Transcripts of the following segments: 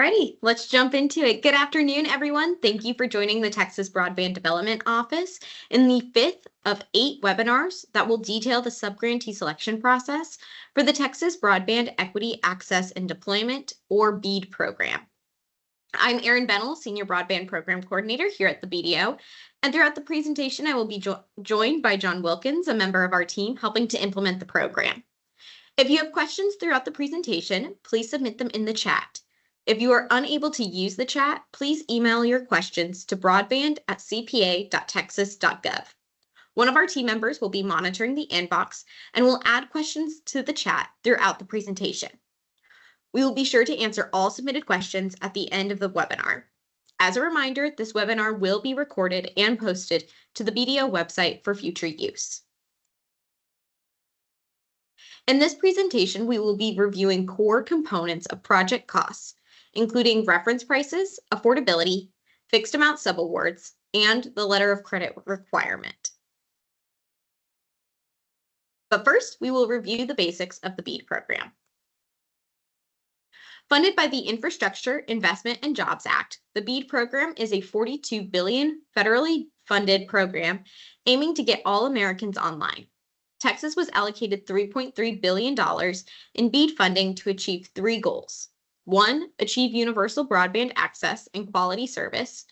Alrighty, let's jump into it. Good afternoon, everyone. Thank you for joining the Texas Broadband Development Office in the 5th of 8 webinars that will detail the subgrantee selection process for the Texas Broadband Equity Access and Deployment, or BEAD program. I'm Erin Bennell, Senior Broadband Program Coordinator here at the BDO, and throughout the presentation, I will be joined by John Wilkins, a member of our team helping to implement the program. If you have questions throughout the presentation, please submit them in the chat. If you are unable to use the chat, please email your questions to broadband@cpa.texas.gov. One of our team members will be monitoring the inbox and will add questions to the chat throughout the presentation. We will be sure to answer all submitted questions at the end of the webinar. As a reminder, this webinar will be recorded and posted to the BDO website for future use. In this presentation, we will be reviewing core components of project costs, including reference prices, affordability, fixed amount subawards, and the letter of credit requirement. But first, we will review the basics of the BEAD program. Funded by the Infrastructure Investment and Jobs Act, the BEAD program is a $42 billion federally funded program aiming to get all Americans online. Texas was allocated $3.3 billion in BEAD funding to achieve 3 goals. 1, achieve universal broadband access and quality service.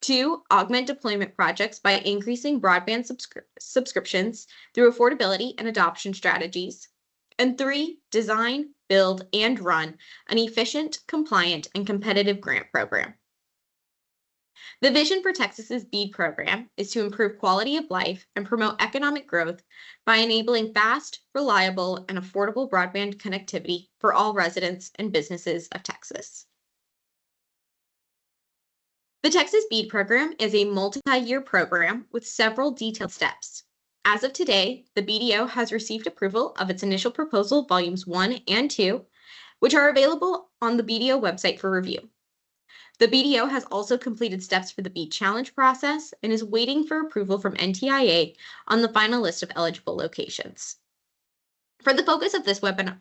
2, augment deployment projects by increasing broadband subscriptions through affordability and adoption strategies. And 3, design, build, and run an efficient, compliant, and competitive grant program. The vision for Texas's BEAD program is to improve quality of life and promote economic growth by enabling fast, reliable, and affordable broadband connectivity for all residents and businesses of Texas. The Texas BEAD program is a multi-year program with several detailed steps. As of today, the BDO has received approval of its initial proposal, volumes 1 and 2, which are available on the BDO website for review. The BDO has also completed steps for the BEAD challenge process and is waiting for approval from NTIA on the final list of eligible locations. For the focus of this webinar,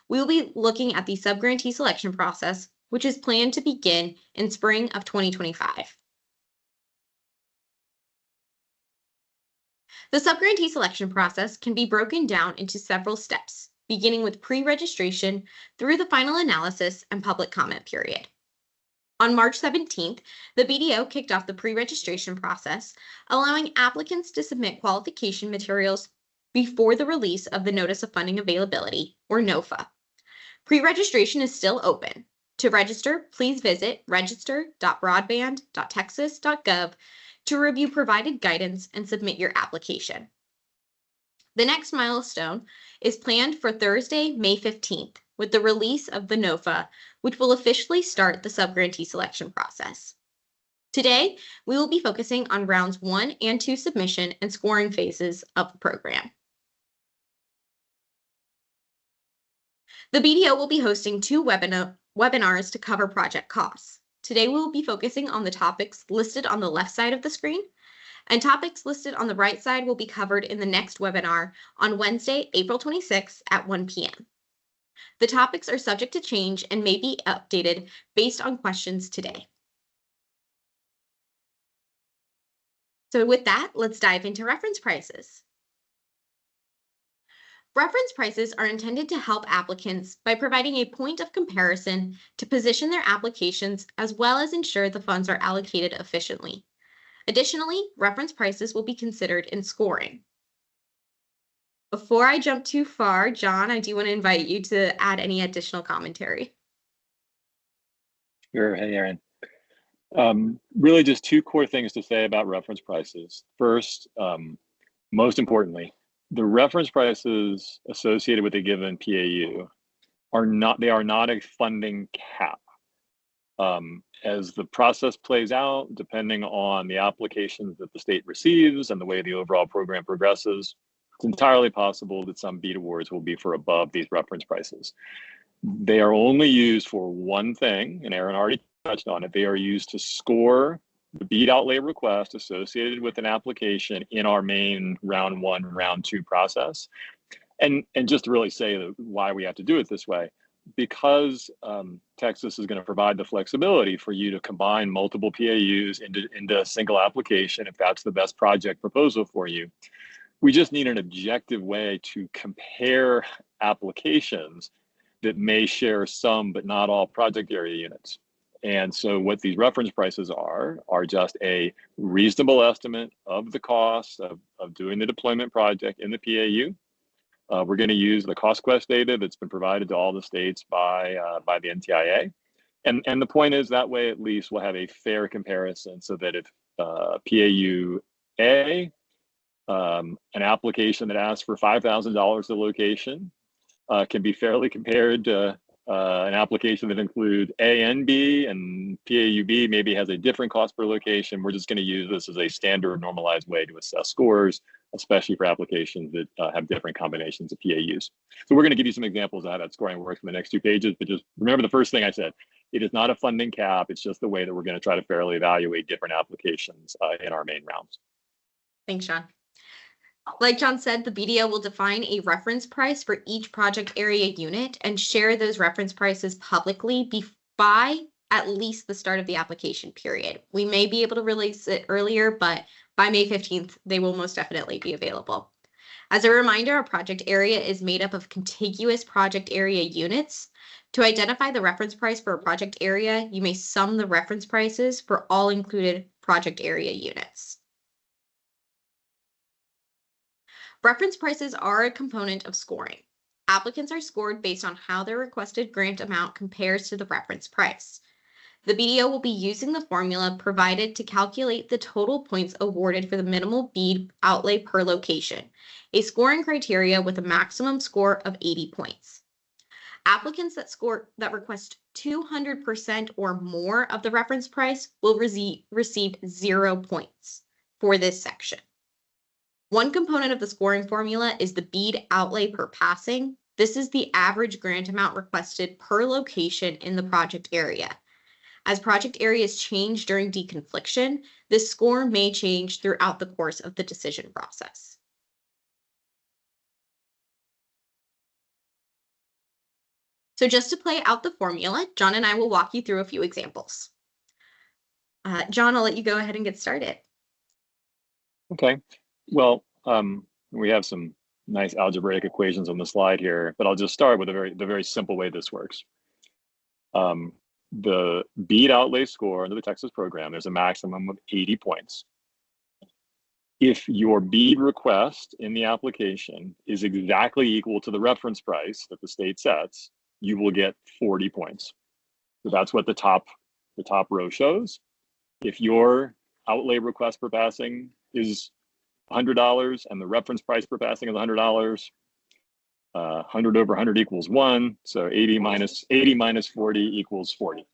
we will be looking at the subgrantee selection process, which is planned to begin in spring of 2025. The subgrantee selection process can be broken down into several steps, beginning with pre-registration through the final analysis and public comment period. On March 17th, the BDO kicked off the pre-registration process, allowing applicants to submit qualification materials before the release of the Notice of Funding Availability, or NOFA. Pre-registration is still open. To register, please visit register.broadband.texas.gov to review provided guidance and submit your application. The next milestone is planned for Thursday, May 15th, with the release of the NOFA, which will officially start the subgrantee selection process. Today, we will be focusing on rounds 1 and 2 submission and scoring phases of the program. The BDO will be hosting 2 webinars to cover project costs. Today, we will be focusing on the topics listed on the left side of the screen, and topics listed on the right side will be covered in the next webinar on Wednesday, April 26th at 1 p.m. The topics are subject to change and may be updated based on questions today. So with that, let's dive into reference prices. Reference prices are intended to help applicants by providing a point of comparison to position their applications as well as ensure the funds are allocated efficiently. Additionally, reference prices will be considered in scoring. Before I jump too far, John, I do want to invite you to add any additional commentary. Sure. Hey, Erin. Really just 2 core things to say about reference prices. First, most importantly, the reference prices associated with a given PAU are not a funding cap. As the process plays out, depending on the applications that the state receives and the way the overall program progresses, it's entirely possible that some BEAD awards will be for above these reference prices. They are only used for one thing, and Erin already touched on it. They are used to score the BEAD outlay request associated with an application in our main round 1, round 2 process. And just to really say why we have to do it this way, because Texas is going to provide the flexibility for you to combine multiple PAUs into a single application, if that's the best project proposal for you, we just need an objective way to compare applications that may share some but not all project area units. And so what these reference prices are just a reasonable estimate of the cost of doing the deployment project in the PAU. We're going to use the cost quest data that's been provided to all the states by the NTIA. And the point is that way at least we'll have a fair comparison so that if PAU A, an application that asks for $5,000 a location, can be fairly compared to an application that includes A and B, and PAUB maybe has a different cost per location. We're just going to use this as a standard normalized way to assess scores, especially for applications that have different combinations of PAUs. So we're going to give you some examples of how that scoring works in the next 2 pages, but just remember the first thing I said. It is not a funding cap. It's just the way that we're going to try to fairly evaluate different applications in our main rounds. Thanks, John. Like John said, the BDO will define a reference price for each project area unit and share those reference prices publicly by at least the start of the application period. We may be able to release it earlier, but by May 15th, they will most definitely be available. As a reminder, a project area is made up of contiguous project area units. To identify the reference price for a project area, you may sum the reference prices for all included project area units. Reference prices are a component of scoring. Applicants are scored based on how their requested grant amount compares to the reference price. The BDO will be using the formula provided to calculate the total points awarded for the minimal BEAD outlay per location, a scoring criteria with a maximum score of 80 points. Applicants that request 200% or more of the reference price will receive 0 points for this section. One component of the scoring formula is the BEAD outlay per passing. This is the average grant amount requested per location in the project area. As project areas change during deconfliction, this score may change throughout the course of the decision process. So just to play out the formula, John and I will walk you through a few examples. John, I'll let you go ahead and get started. Okay. Well, we have some nice algebraic equations on the slide here, but I'll just start with the very simple way this works. The BEAD outlay score under the Texas program, there's a maximum of 80 points. If your BEAD request in the application is exactly equal to the reference price that the state sets, you will get 40 points. So that's what the top row shows. If your outlay request per passing is $100 and the reference price per passing is $100, 100 over 100 equals 1. So 80 minus 40 equals 40.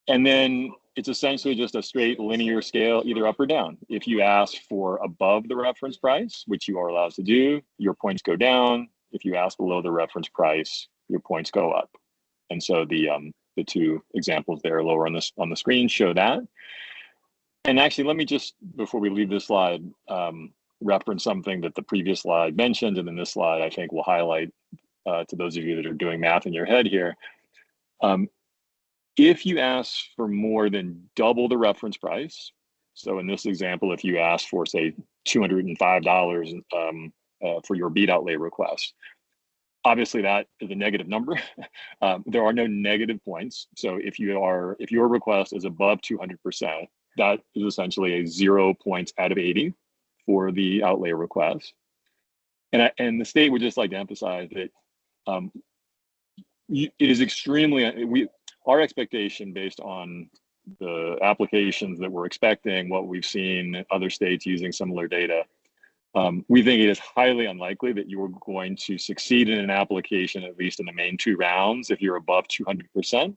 And then it's essentially just a straight linear scale, either up or down. If you ask for above the reference price, which you are allowed to do, your points go down. If you ask below the reference price, your points go up. And so the 2 examples there lower on the screen show that. And actually, let me just, before we leave this slide, reference something that the previous slide mentioned, and then this slide I think will highlight to those of you that are doing math in your head here. If you ask for more than double the reference price, so in this example, if you ask for, say, $205 for your BEAD outlay request, obviously that is a negative number. There are no negative points. So if your request is above 200%, that is essentially a 0 points out of 80 for the outlay request. And the state would just like to emphasize that it is extremely, our expectation based on the applications that we're expecting, what we've seen other states using similar data, we think it is highly unlikely that you are going to succeed in an application, at least in the main 2 rounds, if you're above 200%.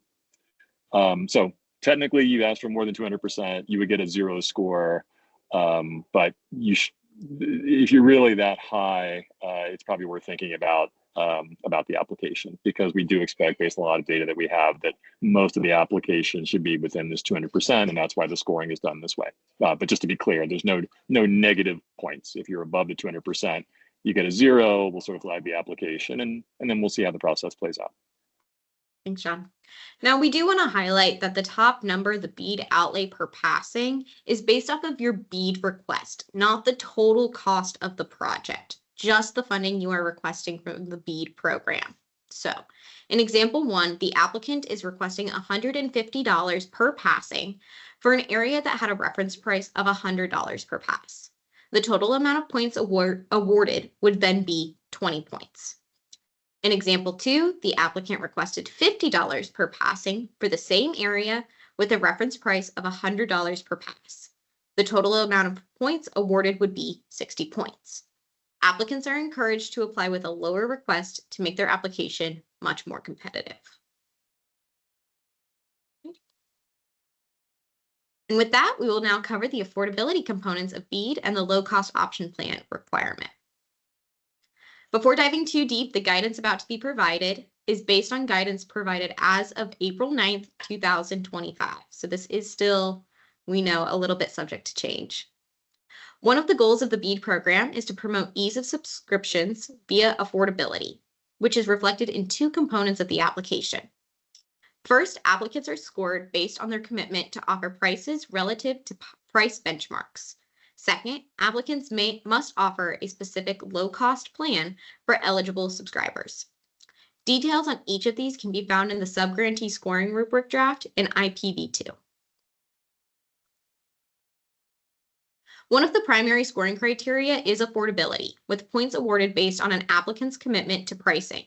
So technically, you asked for more than 200%, you would get a 0 score. But if you're really that high, it's probably worth thinking about the application, because we do expect, based on a lot of data that we have, that most of the application should be within this 200%, and that's why the scoring is done this way. But just to be clear, there's no negative points. If you're above the 200%, you get a 0. We'll sort of flag the application, and then we'll see how the process plays out. Thanks, John. Now, we do want to highlight that the top number, the BEAD outlay per passing, is based off of your BEAD request, not the total cost of the project, just the funding you are requesting from the BEAD program. So, in example 1, the applicant is requesting $150 per passing for an area that had a reference price of $100 per pass. The total amount of points awarded would then be 20 points. In example 2, the applicant requested $50 per passing for the same area with a reference price of $100 per pass. The total amount of points awarded would be 60 points. Applicants are encouraged to apply with a lower request to make their application much more competitive. And with that, we will now cover the affordability components of BEAD and the low-cost option plan requirement. Before diving too deep, the guidance about to be provided is based on guidance provided as of April 9th, 2025. So this is still, we know, a little bit subject to change. One of the goals of the BEAD program is to promote ease of subscriptions via affordability, which is reflected in 2 components of the application. First, applicants are scored based on their commitment to offer prices relative to price benchmarks. Second, applicants must offer a specific low-cost plan for eligible subscribers. Details on each of these can be found in the subgrantee scoring rubric draft in IPv2. One of the primary scoring criteria is affordability, with points awarded based on an applicant's commitment to pricing.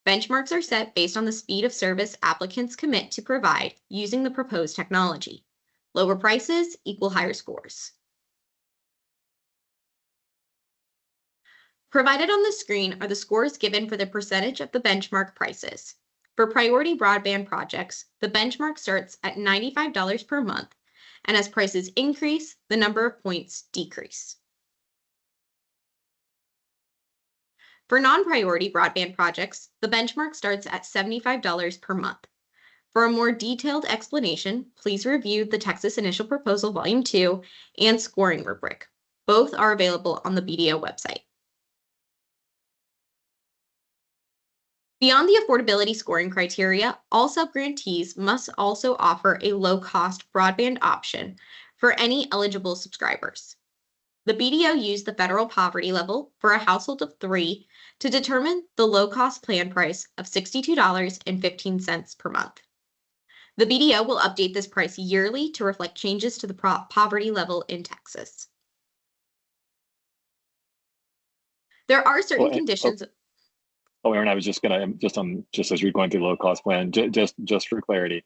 Benchmarks are set based on the speed of service applicants commit to provide using the proposed technology. Lower prices equal higher scores. Provided on the screen are the scores given for the percentage of the benchmark prices. For priority broadband projects, the benchmark starts at $95 per month, and as prices increase, the number of points decrease. For non-priority broadband projects, the benchmark starts at $75 per month. For a more detailed explanation, please review the Texas Initial Proposal Volume 2 and scoring rubric. Both are available on the BDO website. Beyond the affordability scoring criteria, all subgrantees must also offer a low-cost broadband option for any eligible subscribers. The BDO used the federal poverty level for a household of 3 to determine the low-cost plan price of $62.15 per month. The BDO will update this price yearly to reflect changes to the poverty level in Texas. There are certain conditions. Aaron, I was just gonna just as you're going through low cost plan, just for clarity,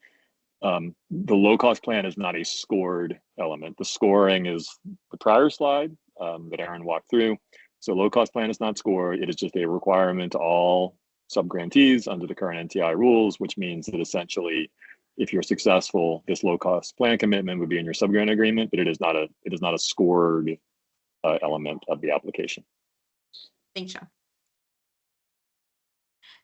the low cost plan is not a scored element. The scoring is the prior slide that Aaron walked through. So low cost plan is not scored. It is just a requirement to all subgrantees under the current NTI rules, which means that essentially, if you're successful, this low cost plan commitment would be in your subgrant agreement, but it is not a scored element of the application. Thanks, Sean.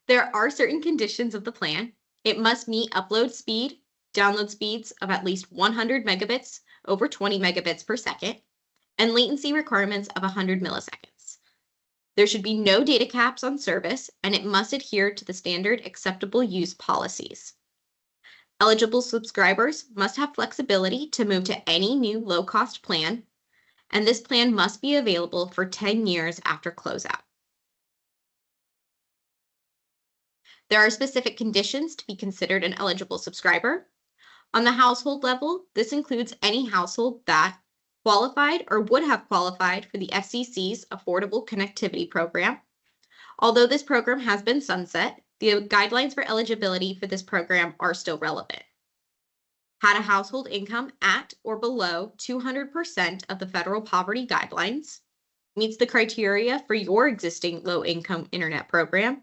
There are certain conditions of the plan. It must meet upload speed, download speeds of at least 100 megabits over 20 megabits per second, and latency requirements of 100 milliseconds. There should be no data caps on service, and it must adhere to the standard acceptable use policies. Eligible subscribers must have flexibility to move to any new low-cost plan, and this plan must be available for 10 years after closeout. There are specific conditions to be considered an eligible subscriber. On the household level, this includes any household that qualified or would have qualified for the FCC's Affordable Connectivity Program. Although this program has been sunset, the guidelines for eligibility for this program are still relevant. Had a household income at or below 200% of the federal poverty guidelines, meets the criteria for your existing low-income internet program.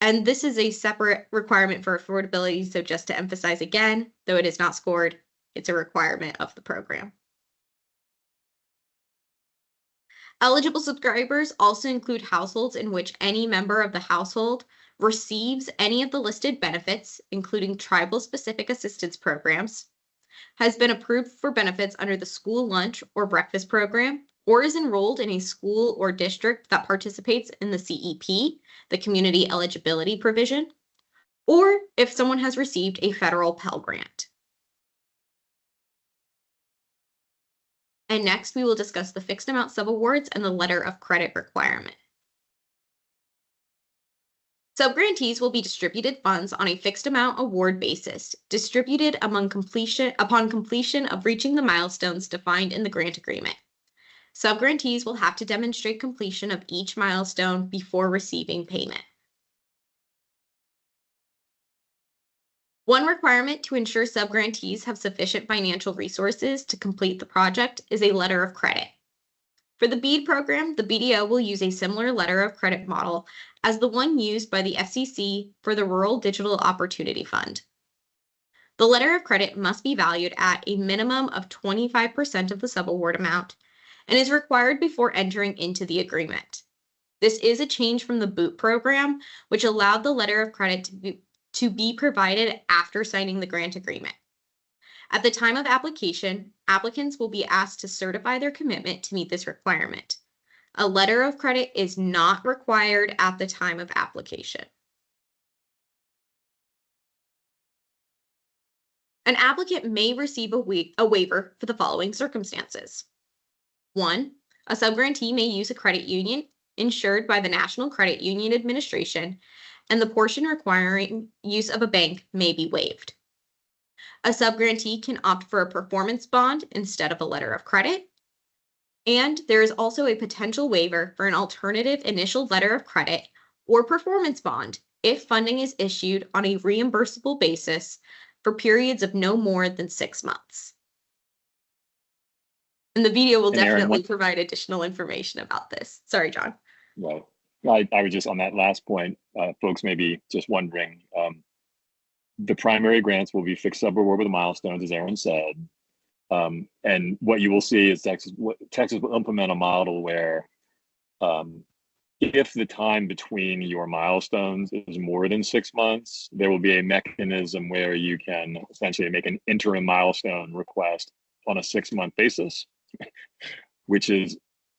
And this is a separate requirement for affordability, so just to emphasize again, though it is not scored, it's a requirement of the program. Eligible subscribers also include households in which any member of the household receives any of the listed benefits, including tribal-specific assistance programs, has been approved for benefits under the school lunch or breakfast program, or is enrolled in a school or district that participates in the CEP, the Community Eligibility Provision, or if someone has received a federal Pell Grant. And next, we will discuss the fixed amount subawards and the letter of credit requirement. Subgrantees will be distributed funds on a fixed amount award basis, distributed upon completion of reaching the milestones defined in the grant agreement. Subgrantees will have to demonstrate completion of each milestone before receiving payment. One requirement to ensure subgrantees have sufficient financial resources to complete the project is a letter of credit. For the BEAD program, the BDO will use a similar letter of credit model as the one used by the FCC for the Rural Digital Opportunity Fund. The letter of credit must be valued at a minimum of 25% of the subaward amount and is required before entering into the agreement. This is a change from the BOOT program, which allowed the letter of credit to be provided after signing the grant agreement. At the time of application, applicants will be asked to certify their commitment to meet this requirement. A letter of credit is not required at the time of application. An applicant may receive a waiver for the following circumstances. 1. A subgrantee may use a credit union insured by the National Credit Union Administration, and the portion requiring use of a bank may be waived. A subgrantee can opt for a performance bond instead of a letter of credit. And there is also a potential waiver for an alternative initial letter of credit or performance bond if funding is issued on a reimbursable basis for periods of no more than 6 months. And the video will definitely provide additional information about this. Sorry, John. Right. I was just on that last point. Folks may be just wondering. The primary grants will be fixed subaward with milestones, as Aaron said. And what you will see is Texas will implement a model where if the time between your milestones is more than 6 months, there will be a mechanism where you can essentially make an interim milestone request on a 6-month basis, which is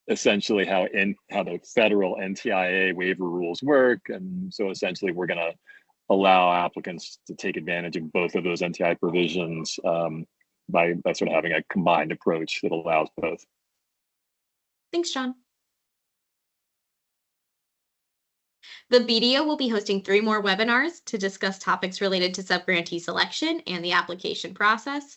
essentially how the federal NTIA waiver rules work. And so essentially we're going to allow applicants to take advantage of both of those NTI provisions by sort of having a combined approach that allows both. Thanks, John. The BDO will be hosting 3 more webinars to discuss topics related to subgrantee selection and the application process.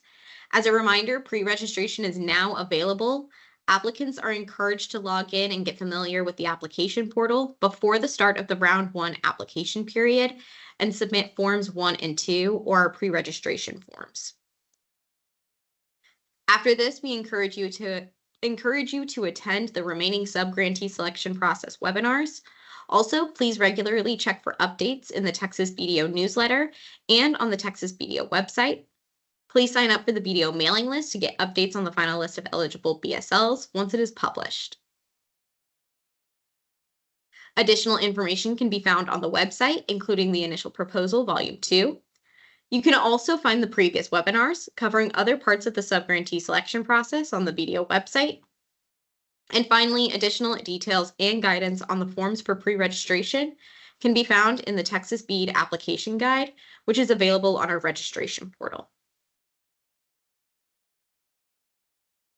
As a reminder, pre-registration is now available. Applicants are encouraged to log in and get familiar with the application portal before the start of the round 1 application period and submit forms 1 and 2 or pre-registration forms. After this, we encourage you to attend the remaining subgrantee selection process webinars. Also, please regularly check for updates in the Texas BDO newsletter and on the Texas BDO website. Please sign up for the BDO mailing list to get updates on the final list of eligible BSLs once it is published. Additional information can be found on the website, including the initial proposal, Volume 2. You can also find the previous webinars covering other parts of the subgrantee selection process on the BDO website. And finally, additional details and guidance on the forms for pre-registration can be found in the Texas BEAD application guide, which is available on our registration portal.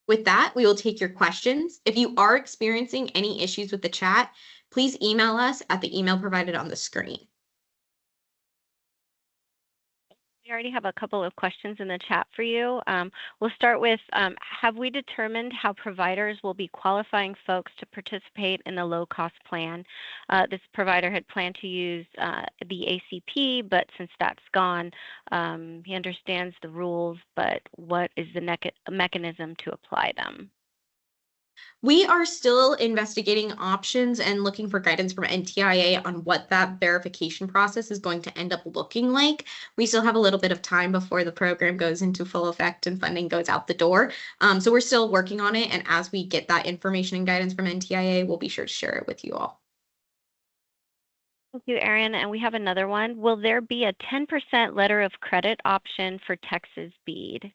With that, we will take your questions. If you are experiencing any issues with the chat, please email us at the email provided on the screen. We already have a couple of questions in the chat for you. We'll start with, have we determined how providers will be qualifying folks to participate in the low-cost plan? This provider had planned to use the ACP, but since that's gone, he understands the rules, but what is the mechanism to apply them? We are still investigating options and looking for guidance from NTIA on what that verification process is going to end up looking like. We still have a little bit of time before the program goes into full effect and funding goes out the door. So we're still working on it. And as we get that information and guidance from NTIA, we'll be sure to share it with you all. Thank you, Erin. And we have another one. Will there be a 10% letter of credit option for Texas BEAD?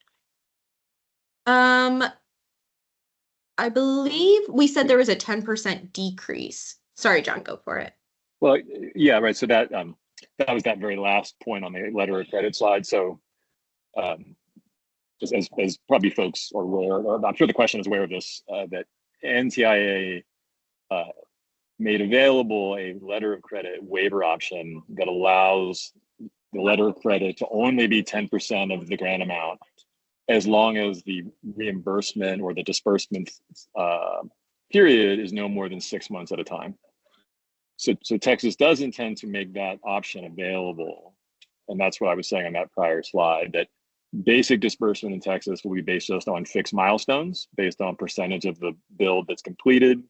I believe we said there was a 10% decrease. Sorry, John, go for it. Well, yeah, right. So that that was that very last point on the letter of credit slide. So just as probably folks are aware, or I'm sure the question is aware of this, that NTIA made available a letter of credit waiver option that allows the letter of credit to only be 10% of the grant amount, as long as the reimbursement or the disbursement period is no more than 6 months at a time. So Texas does intend to make that option available. And that's what I was saying on that prior slide, that basic disbursement in Texas will be based just on fixed milestones, based on percentage of the build that's completed.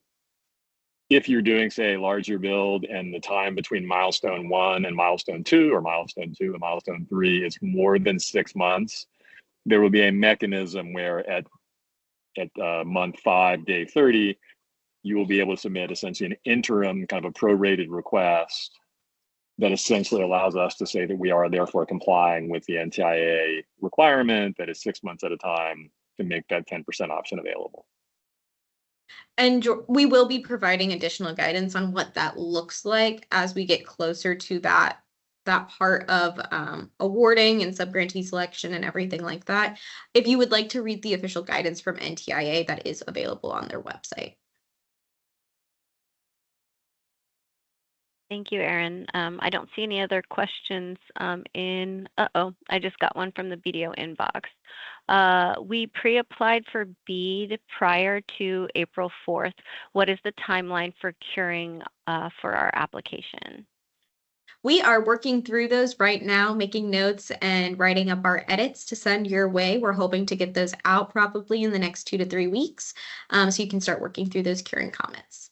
If you're doing, say, a larger build and the time between milestone 1 and milestone 2, or milestone 2 and milestone 3 is more than 6 months, there will be a mechanism where at month 5, day 30, you will be able to submit essentially an interim kind of a prorated request that essentially allows us to say that we are therefore complying with the NTIA requirement that is 6 months at a time to make that 10% option available. And we will be providing additional guidance on what that looks like as we get closer to that part of awarding and subgrantee selection and everything like that. If you would like to read the official guidance from NTIA, that is available on their website. Thank you, Erin. I don't see any other questions I just got one from the BDO inbox. We pre-applied for BEAD prior to April 4th. What is the timeline for curing for our application? We are working through those right now, making notes and writing up our edits to send your way. We're hoping to get those out probably in the next 2 to 3 weeks, so you can start working through those curing comments.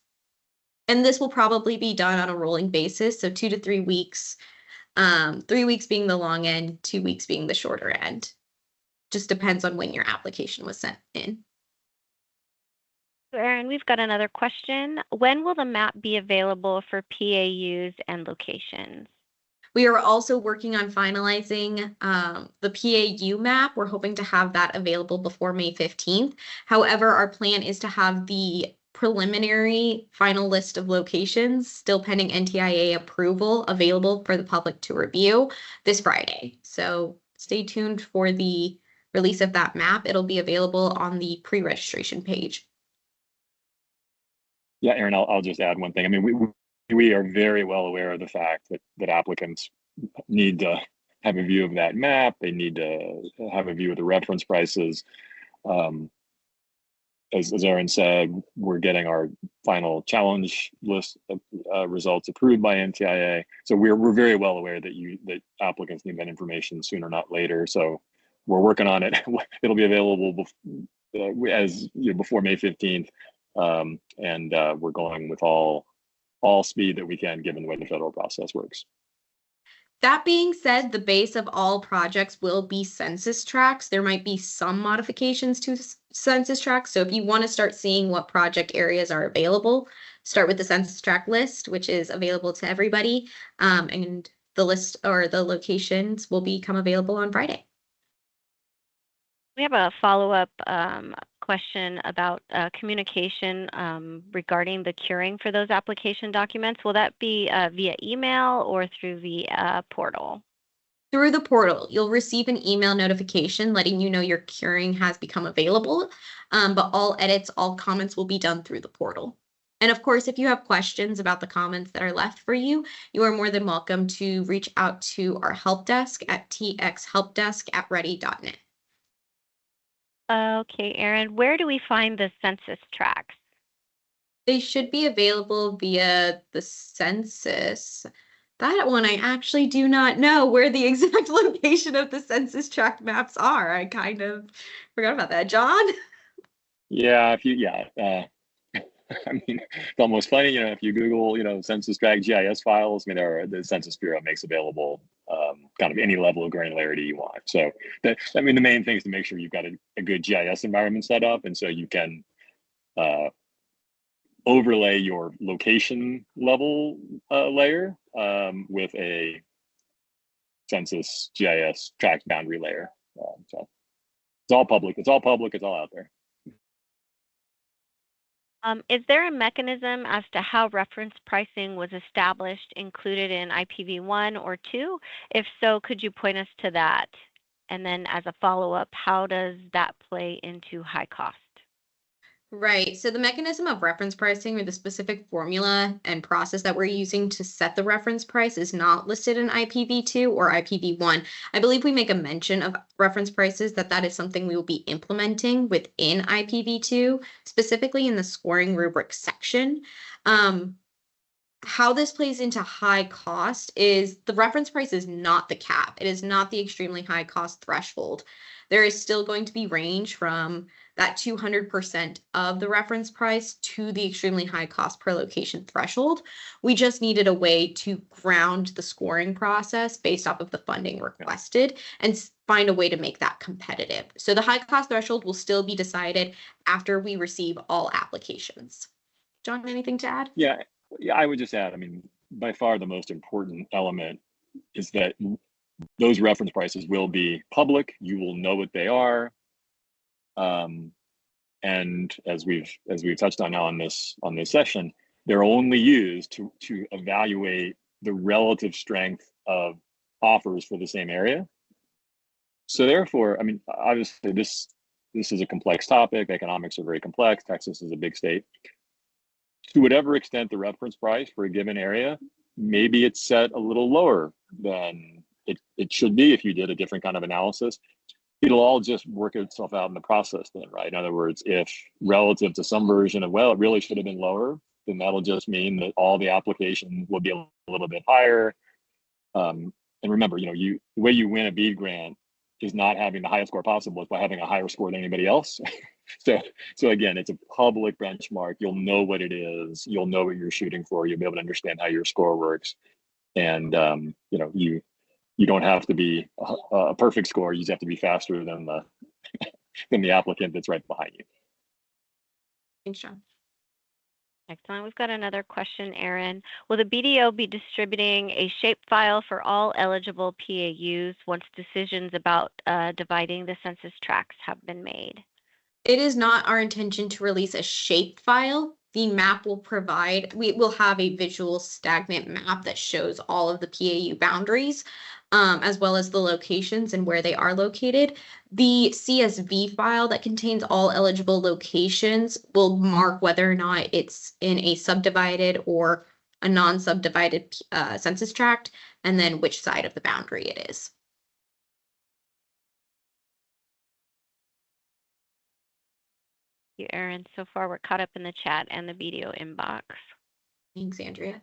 And this will probably be done on a rolling basis, so 2 to 3 weeks, 3 weeks being the long end, 2 weeks being the shorter end. Just depends on when your application was sent in. So Erin, we've got another question. When will the map be available for PAUs and locations? We are also working on finalizing the PAU map. We're hoping to have that available before May 15th. However, our plan is to have the preliminary final list of locations, still pending NTIA approval, available for the public to review this Friday. So stay tuned for the release of that map. It'll be available on the pre-registration page. Yeah, Erin, I'll just add one thing. I mean, we are very well aware of the fact that applicants need to have a view of that map. They need to have a view of the reference prices. As Erin said, we're getting our final challenge list results approved by NTIA. So we're very well aware that applicants need that information sooner, not later. So we're working on it. It'll be available before May 15th. And we're going with all speed that we can, given the way the federal process works. That being said, the base of all projects will be census tracts. There might be some modifications to census tracts. So if you want to start seeing what project areas are available, start with the census tract list, which is available to everybody. And the list or the locations will become available on Friday. We have a follow-up question about communication regarding the curing for those application documents. Will that be via email or through the portal? Through the portal, you'll receive an email notification letting you know your curing has become available, but all edits, all comments will be done through the portal. And of course, if you have questions about the comments that are left for you, you are more than welcome to reach out to our help desk at txhelpdesk@ready.net. Okay, Erin, where do we find the census tracts? They should be available via the census. That one, I actually do not know where the exact location of the census tract maps are. I kind of forgot about that. John? Yeah, I mean, it's almost funny, if you Google, census tract GIS files, I mean, the Census Bureau makes available kind of any level of granularity you want. So the main thing is to make sure you've got a good GIS environment set up. And so you can overlay your location level layer with a census GIS tract boundary layer. So it's all public. It's all out there. Is there a mechanism as to how reference pricing was established, included in IPv1 or 2? If so, could you point us to that? And then as a follow-up, how does that play into high cost? Right. So the mechanism of reference pricing, or the specific formula and process that we're using to set the reference price, is not listed in IPv2 or IPv1. I believe we make a mention of reference prices, that is something we will be implementing within IPv2, specifically in the scoring rubric section. How this plays into high cost is the reference price is not the cap. It is not the extremely high cost threshold. There is still going to be range from that 200% of the reference price to the extremely high cost per location threshold. We just needed a way to ground the scoring process based off of the funding requested and find a way to make that competitive. So the high cost threshold will still be decided after we receive all applications. John, anything to add? Yeah, I would just add, I mean, by far the most important element is that those reference prices will be public. You will know what they are. And as we've touched on now on this session, they're only used to evaluate the relative strength of offers for the same area. So therefore, I mean, obviously this is a complex topic. Economics are very complex. Texas is a big state. To whatever extent the reference price for a given area, maybe it's set a little lower than it should be if you did a different kind of analysis. It'll all just work itself out in the process then, right? In other words, if relative to some version of, well, it really should have been lower, then that'll just mean that all the applications will be a little bit higher. And remember, the way you win a BEAD grant is not having the highest score possible, it's by having a higher score than anybody else. So again, it's a public benchmark. You'll know what it is. You'll know what you're shooting for. You'll be able to understand how your score works. And, you don't have to be a perfect score. You just have to be faster than the applicant that's right behind you. Thanks, John. Excellent. We've got another question, Erin. Will the BDO be distributing a shapefile for all eligible PAUs once decisions about dividing the census tracts have been made? It is not our intention to release a shapefile. The map will we will have a visual stagnant map that shows all of the PAU boundaries, as well as the locations and where they are located. The CSV file that contains all eligible locations will mark whether or not it's in a subdivided or a non-subdivided census tract, and then which side of the boundary it is. Thank you, Erin. So far, we're caught up in the chat and the BDO inbox. Thanks, Andrea.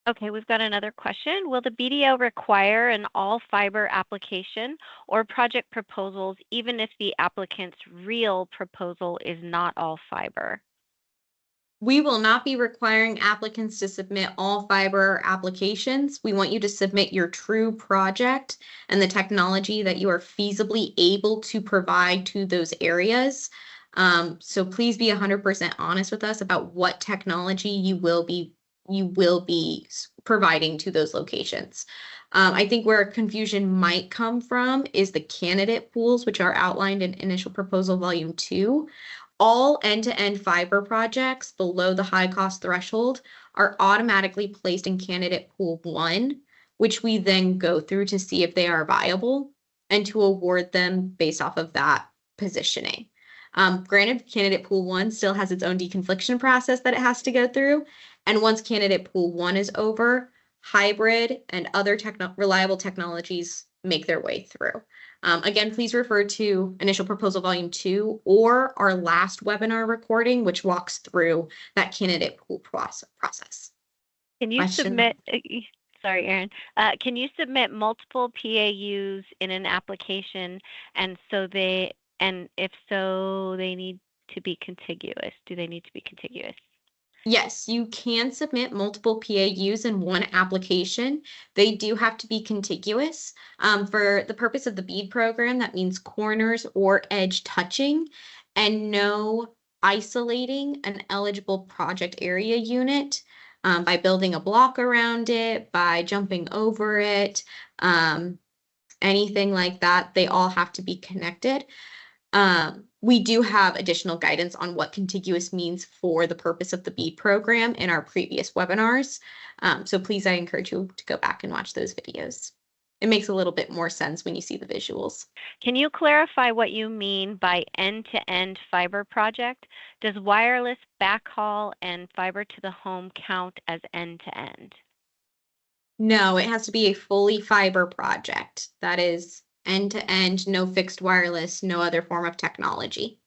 Okay, we've got another question. Will the BDO require an all fiber application or project proposals even if the applicant's real proposal is not all fiber? We will not be requiring applicants to submit all fiber applications. We want you to submit your true project and the technology that you are feasibly able to provide to those areas. So please be 100% honest with us about what technology you will be providing to those locations. I think where confusion might come from is the candidate pools, which are outlined in Initial Proposal Volume 2. All end-to-end fiber projects below the high cost threshold are automatically placed in candidate pool 1, which we then go through to see if they are viable and to award them based off of that positioning. Granted, candidate pool 1 still has its own deconfliction process that it has to go through. And once candidate pool 1 is over, hybrid and other reliable technologies make their way through. Again, please refer to Initial Proposal Volume 2 or our last webinar recording, which walks through that candidate pool process. Can you submit, sorry, Erin, can you submit multiple PAUs in an application and if so, they need to be contiguous? Do they need to be contiguous? Yes, you can submit multiple PAUs in one application. They do have to be contiguous. For the purpose of the BEAD program, that means corners or edge touching and no isolating an eligible project area unit by building a block around it, by jumping over it, anything like that. They all have to be connected. We do have additional guidance on what contiguous means for the purpose of the BEAD program in our previous webinars. So please, I encourage you to go back and watch those videos. It makes a little bit more sense when you see the visuals. Can you clarify what you mean by end-to-end fiber project? Does wireless backhaul and fiber to the home count as end-to-end? No, it has to be a fully fiber project. That is end-to-end, no fixed wireless, no other form of technology.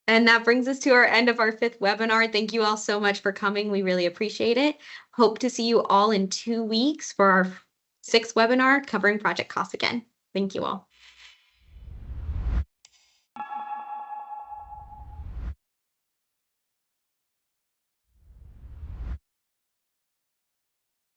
And that brings us to our end of our 5th webinar. Thank you all so much for coming. We really appreciate it. Hope to see you all in 2 weeks for our 6th webinar covering project costs again. Thank you all.